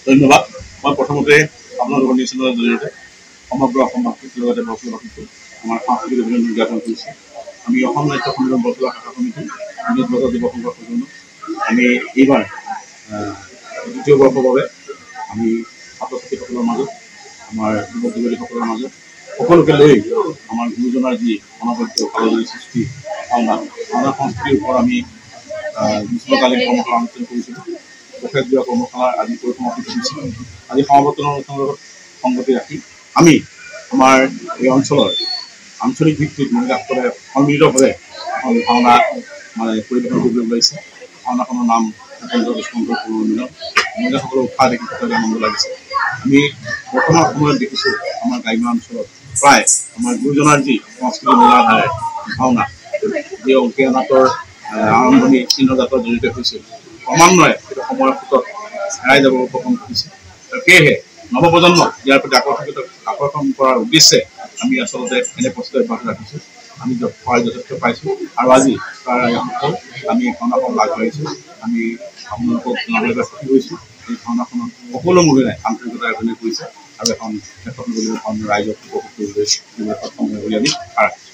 ধন্যবাদ। মই প্ৰথমতে আপোনালোকৰ নিউজৰ জৰিয়তে সমগ্ৰ অসমবাসীৰ লগতে বৰপেটাবাসীক আমাৰ সাংস্কৃতিক অভিযান উদযাপন কৰিছোঁ। আমি অসম ৰাজ্য সন্মিলন বৰপেটা শাখা সমিতি নিউজ বজাৰ যুৱ সংঘৰ সজনো আমি এইবাৰ দ্বিতীয় বৰ্ষৰ বাবে আমি ছাত্ৰ ছাত্ৰীসকলৰ মাজত আমাৰ যুৱক যুৱতীসকলৰ মাজত সকলোকে লৈ আমাৰ গুৰুজনাৰ যি অনবদ্য কালজয়ী সৃষ্টি ভাওনা সংস্কৃতিৰ ওপৰত আমি গ্ৰীষ্মকালীন কৰ্মশালা অনুষ্ঠিত কৰিছিলোঁ। পষেকীয় কৰ্মশালাৰ আজি পৰিসমাপ্তি ঘটিছে। আজি সমাৱৰ্তনৰ অনুষ্ঠানৰ লগত সংগতি ৰাখি আমি আমাৰ এই অঞ্চলৰ আঞ্চলিক ভিত্তিত মহিলাসকলে সন্মিলিতভাৱে এখন ভাওনা পৰিৱেশন কৰিবলৈ ওলাইছে। ভাওনাখনৰ নাম মহিলাসকলৰ উৎসাহ দেখি সকলোৱে আনন্দ লাগিছে। আমি বৰ্তমান সময়ত দেখিছোঁ আমাৰ গ্ৰাম্য অঞ্চলত প্ৰায় আমাৰ গুৰুজনাৰ যি সংস্কৃতি মূলাধাৰে ভাওনা যি অংকীয়া নাটৰ আৰম্ভণি চিহ্নজাতৰ জড়িত হৈছিল ক্ৰমান্বয়ে সেইটো সময়ৰ সোঁতত হেৰাই যাব উপক্ৰম কৰিছে। সেয়েহে নৱপ্ৰজন্মক ইয়াৰ প্ৰতি আকৰ্ষণ কৰাৰ উদ্দেশ্যে আমি আচলতে এনে প্ৰস্তুতি অব্যাহত ৰাখিছোঁ। আমি সহায় যথেষ্ট পাইছোঁ আৰু আজি তাৰ সফল আমি ভাওনাখন আগবাঢ়িছোঁ। আমি আপোনালোকক জনাবলৈ সুখী হৈছোঁ। এই ভাওনাখনত সকলো মহিলাই আন্তৰিকতা অভিনয় কৰিছে আৰু এখন ৰাইজক উপভোগ কৰিবলৈ সক্ষম হয় বুলি আমি আশা ৰাখিছোঁ।